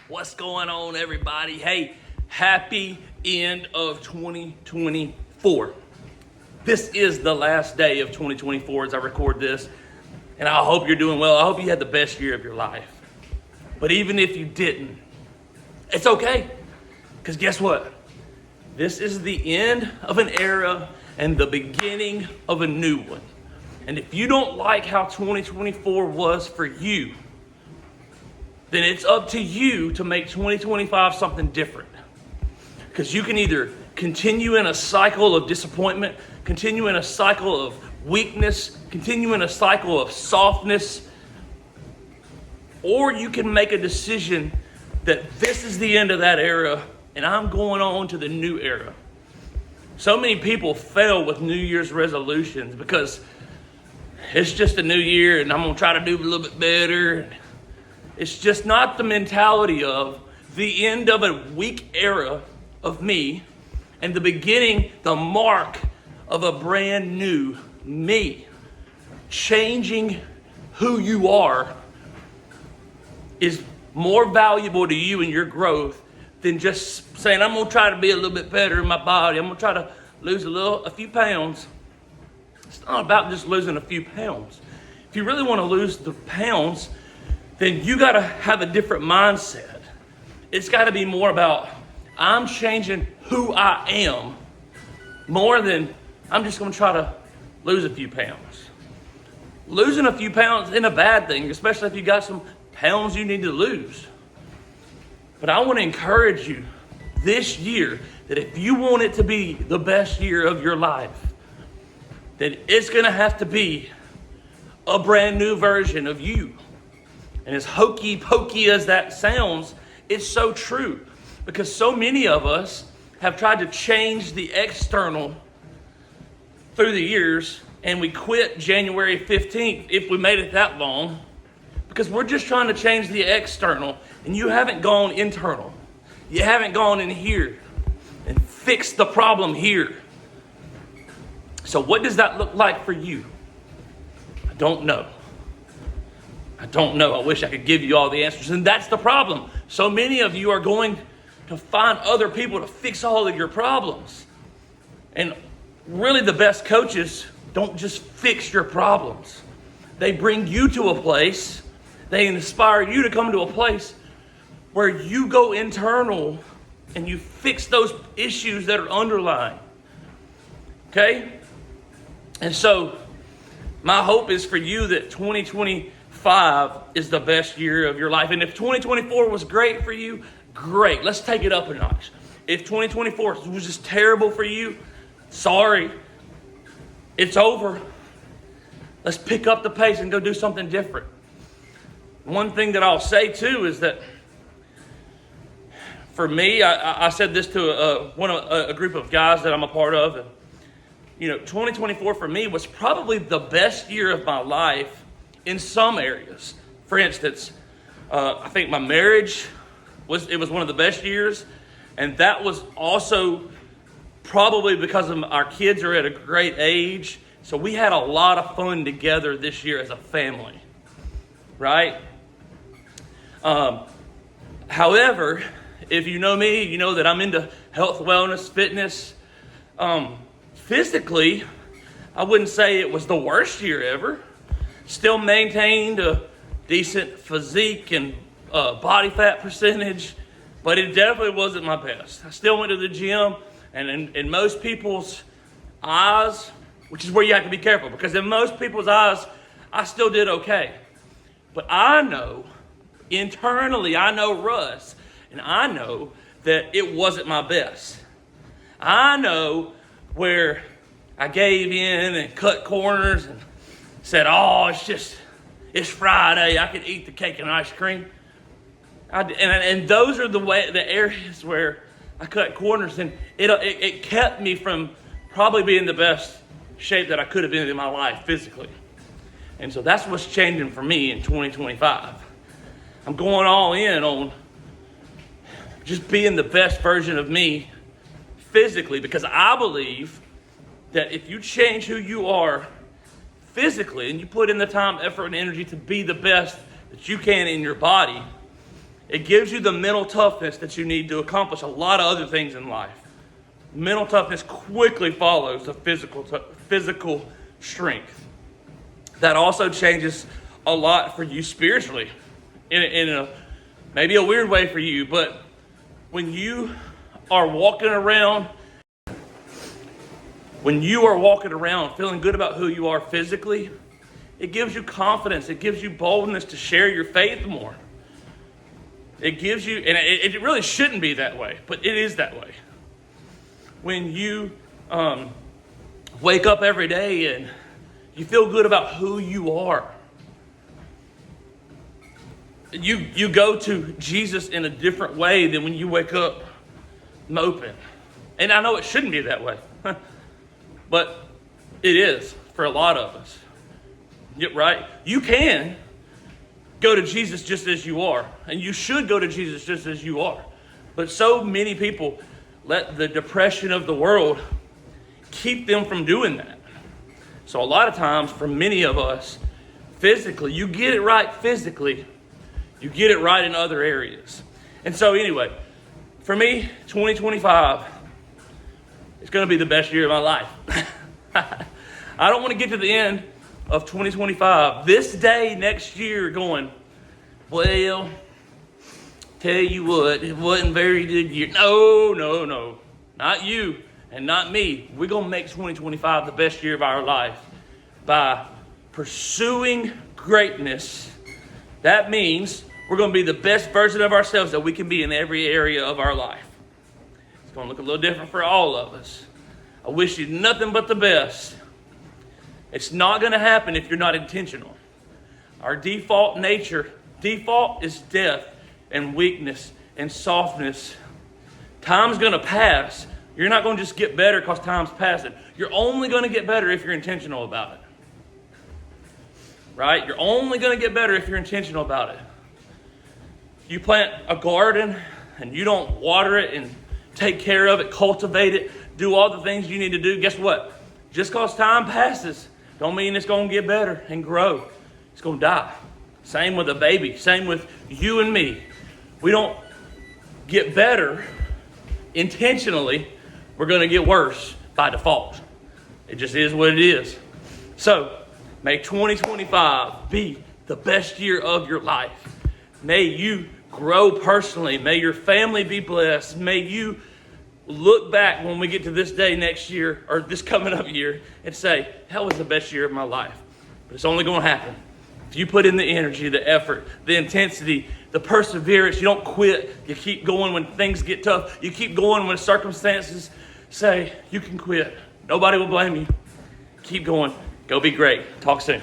What's going on, everybody? Hey, happy end of 2024. This is the last day of 2024 as I record this, and I hope you're doing well. I hope you had the best year of your life. But even if you didn't, it's okay, because guess what? This is the end of an era and the beginning of a new one. And if you don't like how 2024 was for you, then it's up to you to make 2025 something different. Because you can either continue in a cycle of disappointment, continue in a cycle of weakness, continue in a cycle of softness, or you can make a decision that this is the end of that era and I'm going on to the new era. So many people fail with New Year's resolutions because it's just a new year and I'm going to try to do a little bit better. It's just not the mentality of the end of a weak era of me and the beginning, the mark of a brand new me. Changing who you are is more valuable to you and your growth than just saying, I'm going to try to be a little bit better in my body. I'm going to try to lose a few pounds. It's not about just losing a few pounds. If you really want to lose the pounds, then you got to have a different mindset. It's got to be more about, I'm changing who I am more than I'm just going to try to lose a few pounds. Losing a few pounds isn't a bad thing, especially if you got some pounds you need to lose. But I want to encourage you this year that if you want it to be the best year of your life, then it's going to have to be a brand new version of you. And as hokey pokey as that sounds, it's so true. Because so many of us have tried to change the external through the years, and we quit January 15th if we made it that long, because we're just trying to change the external, and you haven't gone internal. You haven't gone in here and fixed the problem here. So what does that look like for you? I don't know. I wish I could give you all the answers. And that's the problem. So many of you are going to find other people to fix all of your problems. And really the best coaches don't just fix your problems. They bring you to a place, they inspire you to come to a place where you go internal and you fix those issues that are underlying. Okay? And so my hope is for you that 2025 is the best year of your life. And if 2024 was great for you, great. Let's take it up a notch. If 2024 was just terrible for you, sorry. It's over. Let's pick up the pace and go do something different. One thing that I'll say too is that for me, I said this to a group of guys that I'm a part of. And, 2024 for me was probably the best year of my life in some areas. For instance, I think my marriage was one of the best years, and that was also probably because of our kids are at a great age. So we had a lot of fun together this year as a family, right? However, if you know me, you know that I'm into health, wellness, fitness. Physically, I wouldn't say it was the worst year ever. Still maintained a decent physique and body fat percentage, but it definitely wasn't my best. I still went to the gym, and in most people's eyes, which is where you have to be careful, because in most people's eyes, I still did okay. But I know, internally, I know Russ, and I know that it wasn't my best. I know where I gave in and cut corners and said, it's Friday, I can eat the cake and ice cream. And those are the areas where I cut corners, and it kept me from probably being the best shape that I could have been in my life physically. And so that's what's changing for me in 2025. I'm going all in on just being the best version of me physically, because I believe that if you change who you are physically and you put in the time, effort, and energy to be the best that you can in your body, It gives you the mental toughness that you need to accomplish a lot of other things in life. Mental toughness quickly follows the physical strength. That also changes a lot for you spiritually, in a maybe a weird way for you, but when you are walking around feeling good about who you are physically, it gives you confidence. It gives you boldness to share your faith more. It gives you, and it really shouldn't be that way, but it is that way. When you wake up every day and you feel good about who you are, you go to Jesus in a different way than when you wake up moping. And I know it shouldn't be that way, but it is for a lot of us. Right? You can go to Jesus just as you are, and you should go to Jesus just as you are. But so many people let the depression of the world keep them from doing that. So a lot of times, for many of us, physically, you get it right physically, you get it right in other areas. And so anyway, for me, 2025 is going to be the best year of my life. I don't want to get to the end of 2025, this day next year going, well, tell you what, it wasn't a very good year. No, not you and not me. We're going to make 2025 the best year of our life by pursuing greatness. That means we're going to be the best version of ourselves that we can be in every area of our life. It's going to look a little different for all of us. I wish you nothing but the best. It's not going to happen if you're not intentional. Our default is death and weakness and softness. Time's going to pass. You're not going to just get better because time's passing. You're only going to get better if you're intentional about it. Right? You're only going to get better if you're intentional about it. You plant a garden and you don't water it and take care of it, cultivate it, do all the things you need to do. Guess what? Just because time passes, don't mean it's going to get better and grow. It's going to die. Same with a baby. Same with you and me. We don't get better intentionally. We're going to get worse by default. It just is what it is. So, may 2025 be the best year of your life. May you grow personally. May your family be blessed. May you look back when we get to this day next year or this coming up year and say, that was the best year of my life. But it's only going to happen if you put in the energy, the effort, the intensity, the perseverance. You don't quit. You keep going when things get tough. You keep going when circumstances say you can quit. Nobody will blame you. Keep going. Go be great. Talk soon.